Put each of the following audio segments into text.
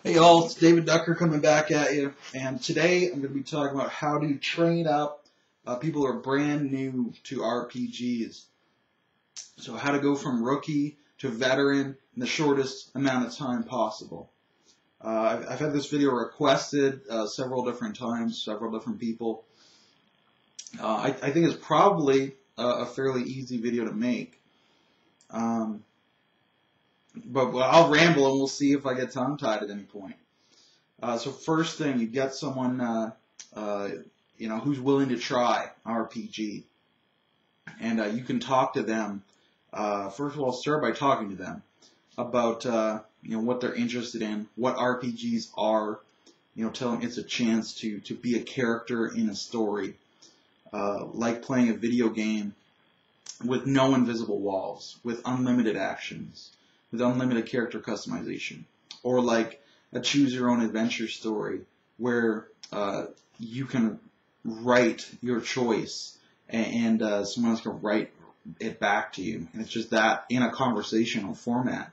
Hey y'all, it's David Ducker coming back at you, and today I'm going to be talking about how to train up people who are brand new to RPGs. So how to go from rookie to veteran in the shortest amount of time possible. I've had this video requested several different times, several different people. I think it's probably a fairly easy video to make. But I'll ramble and we'll see if I get tongue-tied at any point. So first thing, you get someone who's willing to try RPG, and you can talk to them. First of all, start by talking to them about what they're interested in, what RPGs are. Tell them it's a chance to be a character in a story, like playing a video game with no invisible walls, with unlimited actions, with unlimited character customization, or like a choose-your-own-adventure story where you can write your choice and someone else can write it back to you. And it's just that in a conversational format.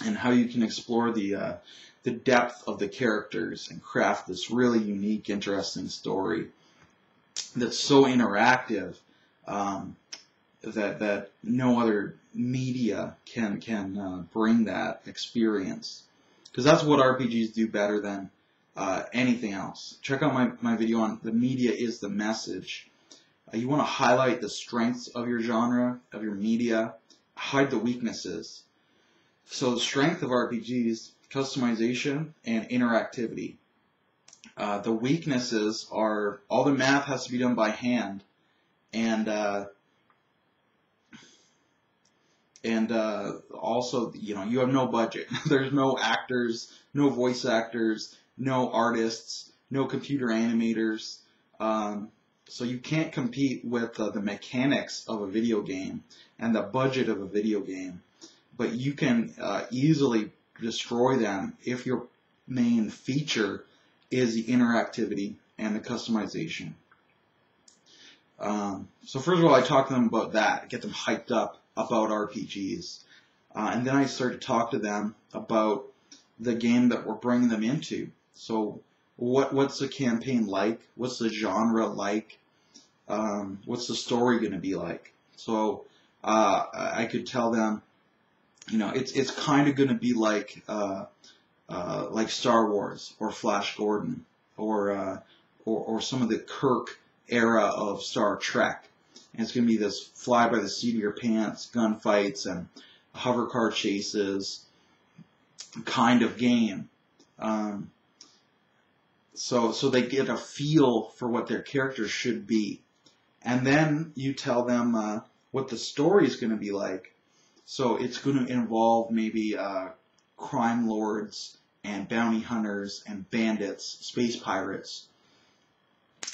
And how you can explore the depth of the characters and craft this really unique, interesting story that's so interactive that no other media can bring that experience, because that's what RPGs do better than anything else. Check out my video on the media is the message. You want to highlight the strengths of your genre, of your media, hide the weaknesses. So the strength of RPGs, customization and interactivity. The weaknesses are all the math has to be done by hand, and also, you have no budget. There's no actors, no voice actors, no artists, no computer animators. So you can't compete with the mechanics of a video game and the budget of a video game. But you can easily destroy them if your main feature is the interactivity and the customization. So first of all, I talk to them about that, get them hyped up about RPGs, and then I start to talk to them about the game that we're bringing them into. So what's the campaign like? What's the genre like? What's the story going to be like? So I could tell them, it's kind of going to be like Star Wars or Flash Gordon or some of the Kirk era of Star Trek. And it's going to be this fly by the seat of your pants, gunfights and hover car chases kind of game. So they get a feel for what their characters should be. And then you tell them what the story is going to be like. So it's going to involve maybe crime lords and bounty hunters and bandits, space pirates,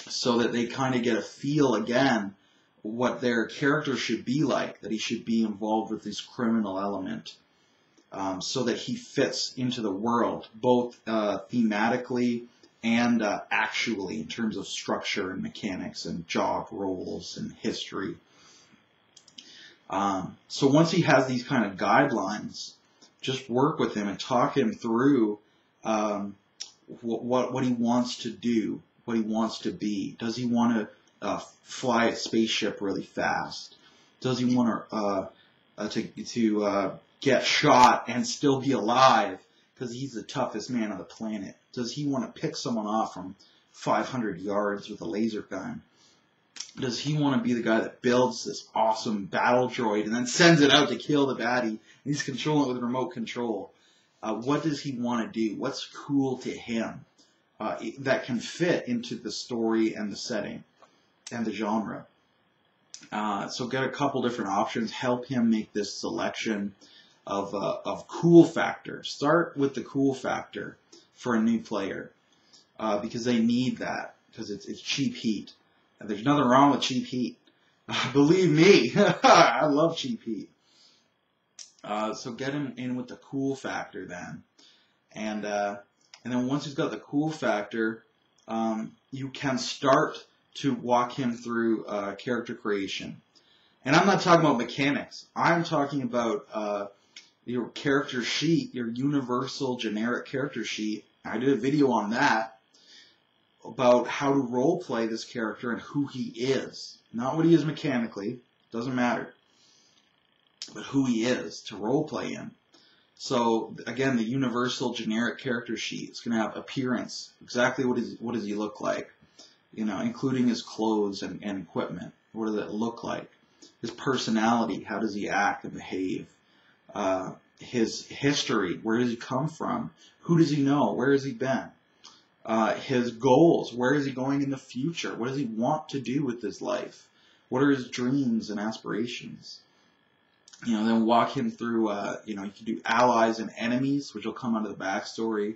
so that they kind of get a feel again what their character should be like, that he should be involved with this criminal element, so that he fits into the world, both thematically and actually in terms of structure and mechanics and job roles and history. So once he has these kind of guidelines, just work with him and talk him through what he wants to do, what he wants to be. Does he want to fly a spaceship really fast? Does he want to get shot and still be alive because he's the toughest man on the planet? Does he want to pick someone off from 500 yards with a laser gun? Does he want to be the guy that builds this awesome battle droid and then sends it out to kill the baddie and he's controlling it with remote control? What does he want to do? What's cool to him that can fit into the story and the setting and the genre? So get a couple different options. Help him make this selection of cool factor. Start with the cool factor for a new player, because they need that, because it's cheap heat. And there's nothing wrong with cheap heat. Believe me, I love cheap heat. So get him in with the cool factor then, and then once he's got the cool factor, you can start to walk him through character creation. And I'm not talking about mechanics. I'm talking about your character sheet, your universal generic character sheet. I did a video on that about how to role play this character and who he is. Not what he is mechanically, doesn't matter, but who he is to role play in. So again, the universal generic character sheet is going to have appearance, exactly what does he look like, you know, including his clothes and equipment. What does it look like? His personality, how does he act and behave? His history, where does he come from? Who does he know? Where has he been? His goals, where is he going in the future? What does he want to do with his life? What are his dreams and aspirations? You know, then walk him through, you know, you can do allies and enemies, which will come out of the backstory.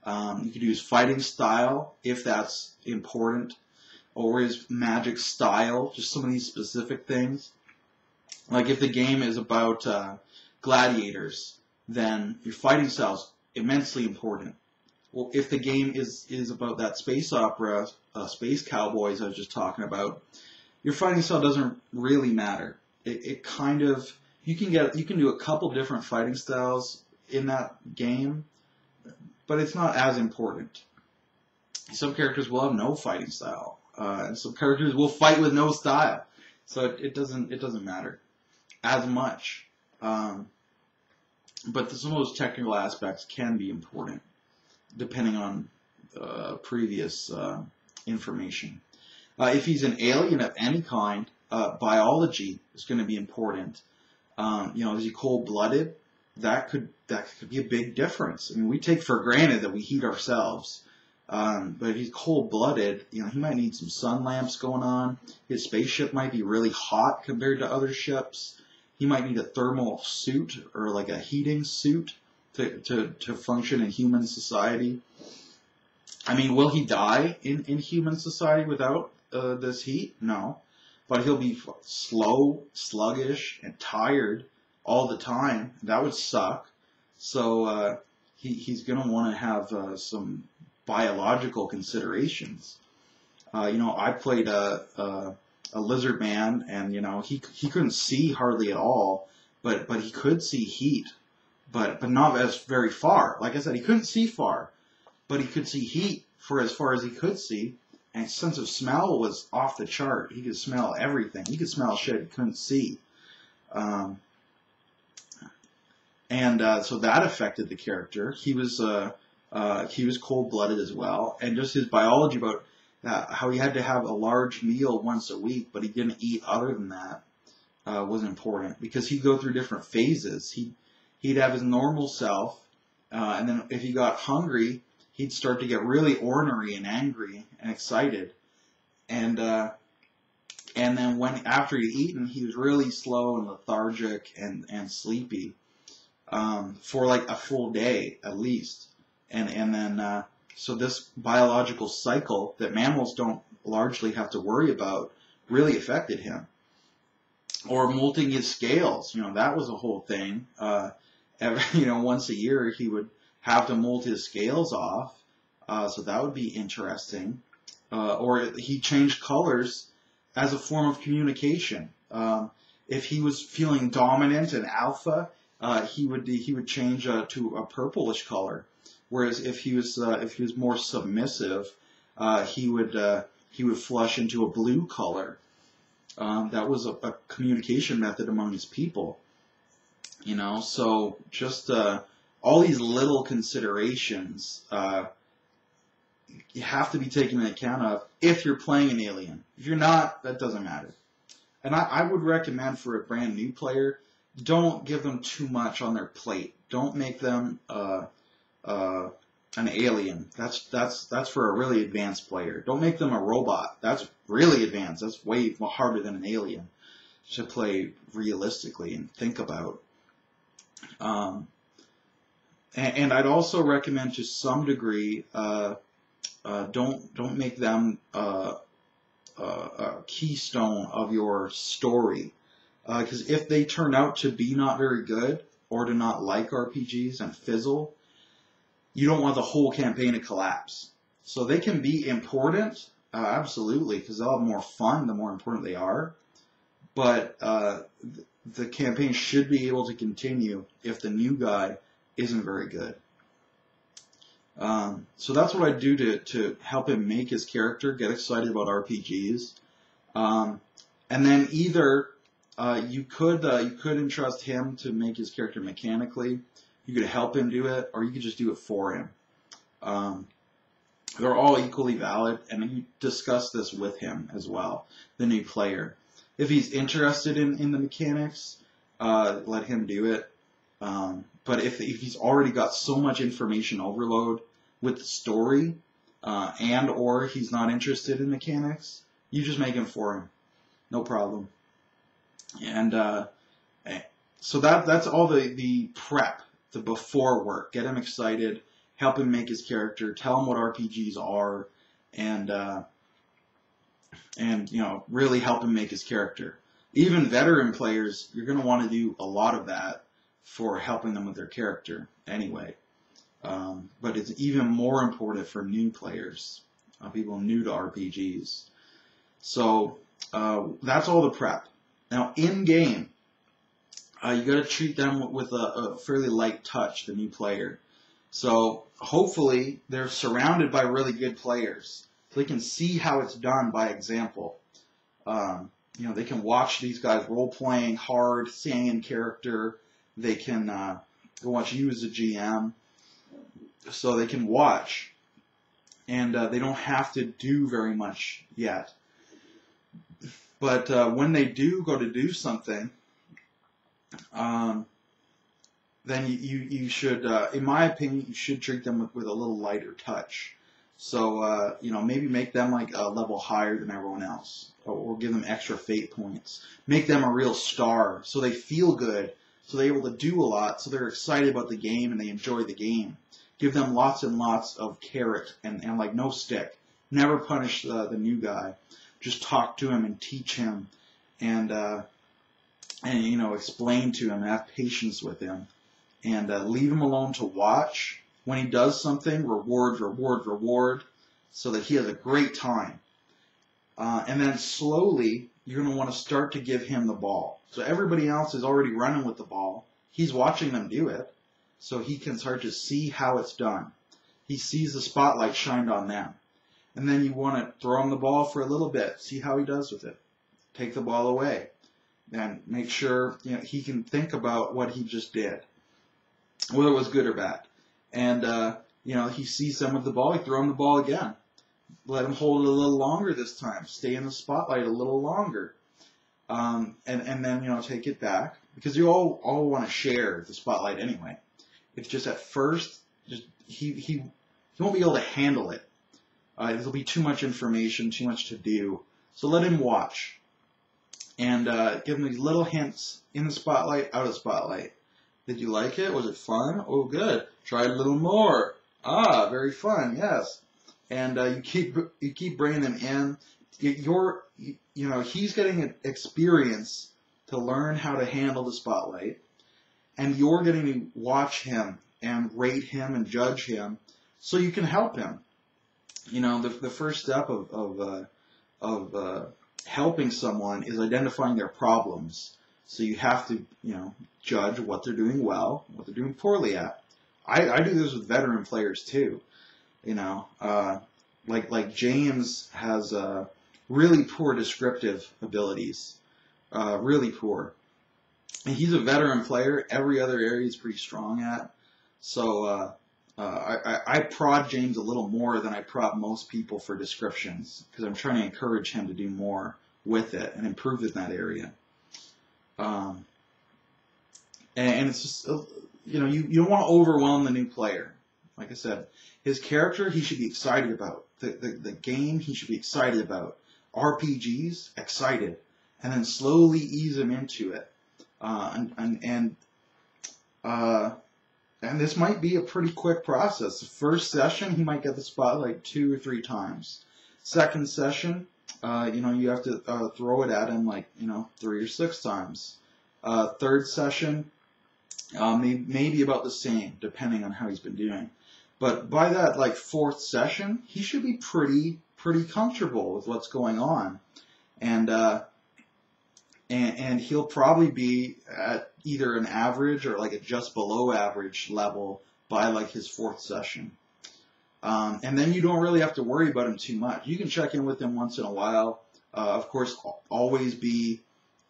You can do his fighting style, if that's important, or his magic style, just some of these specific things. Like if the game is about gladiators, then your fighting style is immensely important. Well, if the game is about that space opera, Space Cowboys I was just talking about, your fighting style doesn't really matter. It kind of, you can do a couple different fighting styles in that game, but it's not as important. Some characters will have no fighting style, and some characters will fight with no style. So it doesn't matter as much. But some of those technical aspects can be important, depending on previous information. If he's an alien of any kind, biology is going to be important. You know, is he cold-blooded? That could be a big difference. I mean, we take for granted that we heat ourselves, but if he's cold-blooded, you know, he might need some sun lamps going on. His spaceship might be really hot compared to other ships. He might need a thermal suit or like a heating suit to function in human society. I mean, will he die in human society without this heat? No. But he'll be slow, sluggish, and tired all the time. That would suck. So he's going to want to have some biological considerations. You know, I played a lizard man, and you know he couldn't see hardly at all, but he could see heat, but not as very far. Like I said, he couldn't see far, but he could see heat for as far as he could see. And his sense of smell was off the chart. He could smell everything. He could smell shit he couldn't see. So that affected the character. He was cold-blooded as well. And just his biology about how he had to have a large meal once a week, but he didn't eat other than that, was important. Because he'd go through different phases. He'd have his normal self, and then if he got hungry, he'd start to get really ornery and angry and excited, and then after he'd eaten, he was really slow and lethargic and sleepy for like a full day at least, and then so this biological cycle that mammals don't largely have to worry about really affected him. Or molting his scales, you know, that was a whole thing. You know, once a year he would have to molt his scales off, so that would be interesting. Or he changed colors as a form of communication. If he was feeling dominant and alpha, he would change to a purplish color. Whereas if he was more submissive, he would flush into a blue color. That was a communication method among his people. You know, so just all these little considerations you have to be taken into account of if you're playing an alien. If you're not, that doesn't matter. And I would recommend for a brand new player, don't give them too much on their plate. Don't make them an alien. That's for a really advanced player. Don't make them a robot. That's really advanced. That's way harder than an alien to play realistically and think about. And I'd also recommend to some degree, don't make them a keystone of your story, because if they turn out to be not very good or to not like RPGs and fizzle, you don't want the whole campaign to collapse. So they can be important, absolutely, because they'll have more fun the more important they are. But the campaign should be able to continue if the new guy isn't very good. So that's what I do to help him make his character get excited about RPGs. And then either you could entrust him to make his character mechanically. You could help him do it, or you could just do it for him. They're all equally valid, and you discuss this with him as well, the new player. If he's interested in the mechanics, let him do it. But if he's already got so much information overload with the story, and or he's not interested in mechanics, you just make him for him. No problem. And so that's all the prep, the before work. Get him excited, help him make his character, tell him what RPGs are, and you know, really help him make his character. Even veteran players, you're going to want to do a lot of that for helping them with their character anyway. But it's even more important for new players, people new to RPGs. So that's all the prep. Now in game, you got to treat them with a fairly light touch, the new player. So hopefully they're surrounded by really good players, so they can see how it's done by example. You know, they can watch these guys role playing hard, staying in character. They can go watch you as a GM, so they can watch, and they don't have to do very much yet. But when they do go to do something, then you should, in my opinion, you should treat them with a little lighter touch. So, you know, maybe make them like a level higher than everyone else, or give them extra fate points. Make them a real star, so they feel good, so they're able to do a lot, so they're excited about the game and they enjoy the game. Give them lots and lots of carrot and like no stick. Never punish the new guy. Just talk to him and teach him, and you know, explain to him, have patience with him, and leave him alone to watch. When he does something, reward, reward, reward, so that he has a great time. And then slowly, you're going to want to start to give him the ball. So everybody else is already running with the ball. He's watching them do it, so he can start to see how it's done. He sees the spotlight shined on them. And then you want to throw him the ball for a little bit, see how he does with it. Take the ball away, and make sure, you know, he can think about what he just did, whether it was good or bad. And you know, he sees them with the ball, you throw him the ball again. Let him hold it a little longer this time. Stay in the spotlight a little longer. And then, you know, take it back, because you all want to share the spotlight anyway. It's just at first, just he won't be able to handle it. There'll be too much information, too much to do. So let him watch, and give him these little hints in the spotlight, out of the spotlight. Did you like it? Was it fun? Oh, good. Try a little more. Ah, very fun. Yes. And you keep bringing them in. You know, he's getting an experience to learn how to handle the spotlight, and you're getting to watch him and rate him and judge him, so you can help him. You know, the first step of helping someone is identifying their problems. So you have to, you know, judge what they're doing well, what they're doing poorly at. I do this with veteran players too. You know, like James has really poor descriptive abilities, really poor. And he's a veteran player. Every other area he's pretty strong at. So I prod James a little more than I prod most people for descriptions, because I'm trying to encourage him to do more with it and improve in that area. And it's just, you know, you don't want to overwhelm the new player. Like I said, his character he should be excited about. The game he should be excited about. RPGs, excited. And then slowly ease him into it. And this might be a pretty quick process. The first session, he might get the spotlight 2 or 3 times. Second session, you know, you have to throw it at him like, you know, 3 or 6 times. Third session, maybe about the same, depending on how he's been doing. But by that, like, 4th session, he should be pretty comfortable with what's going on. And and he'll probably be at either an average or like a just below average level by like his 4th session. And then you don't really have to worry about him too much. You can check in with him once in a while. Of course, always be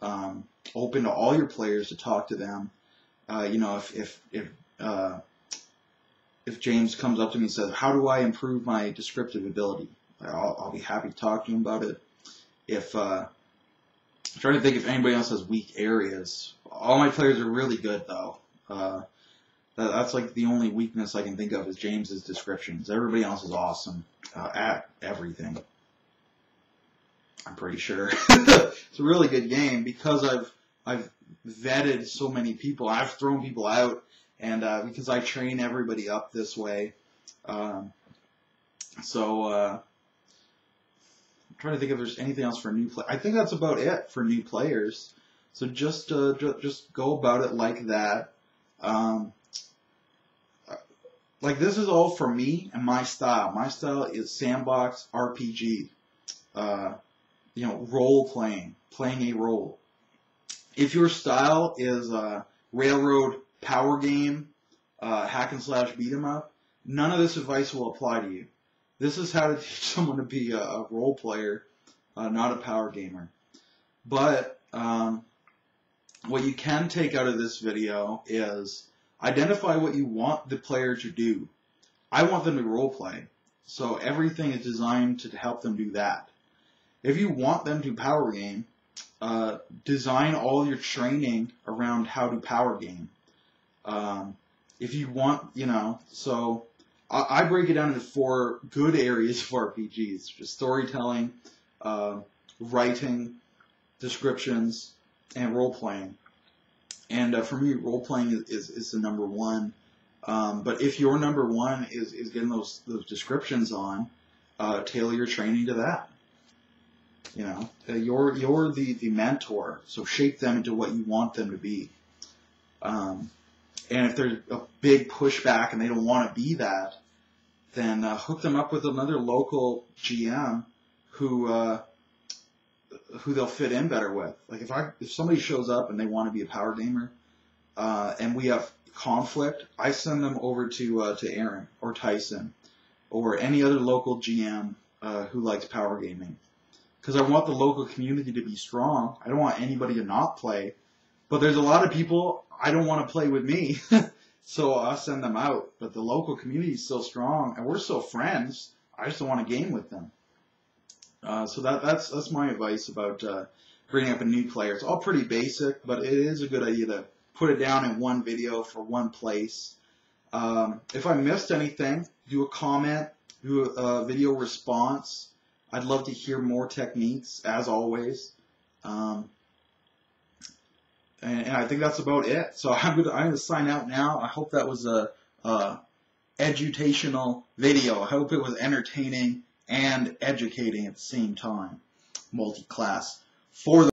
open to all your players to talk to them. You know, if James comes up to me and says, "How do I improve my descriptive ability?" I'll be happy to talk to him about it. If I'm trying to think if anybody else has weak areas. All my players are really good though. That's like the only weakness I can think of is James's descriptions. Everybody else is awesome at everything. I'm pretty sure. It's a really good game because I've vetted so many people. I've thrown people out, and because I train everybody up this way. I'm trying to think if there's anything else for new players. I think that's about it for new players. So just go about it like that. Like this is all for me and my style. My style is sandbox RPG. You know, role playing a role. If your style is railroad power game, hack and slash beat 'em up, none of this advice will apply to you. This is how to teach someone to be a role player, not a power gamer. But what you can take out of this video is identify what you want the player to do. I want them to role play, so everything is designed to help them do that. If you want them to power game, design all your training around how to power game. If you want, you know, so I break it down into 4 good areas for RPGs: just storytelling, writing, descriptions, and role playing. And for me, role playing is the number 1. But if your number 1 is getting those descriptions on, tailor your training to that. You know, you're the mentor, so shape them into what you want them to be. And if there's a big pushback and they don't want to be that, then hook them up with another local GM who they'll fit in better with. Like if somebody shows up and they want to be a power gamer, and we have conflict, I send them over to Aaron or Tyson or any other local GM who likes power gaming. Because I want the local community to be strong. I don't want anybody to not play. But there's a lot of people I don't want to play with me. So I'll send them out. But the local community is still strong. And we're still friends. I just don't want to game with them. So that's my advice about bringing up a new player. It's all pretty basic. But it is a good idea to put it down in one video for one place. If I missed anything, do a comment. Do a video response. I'd love to hear more techniques, as always. And I think that's about it. So I'm gonna sign out now. I hope that was a edutational video. I hope it was entertaining and educating at the same time. Multi-class for the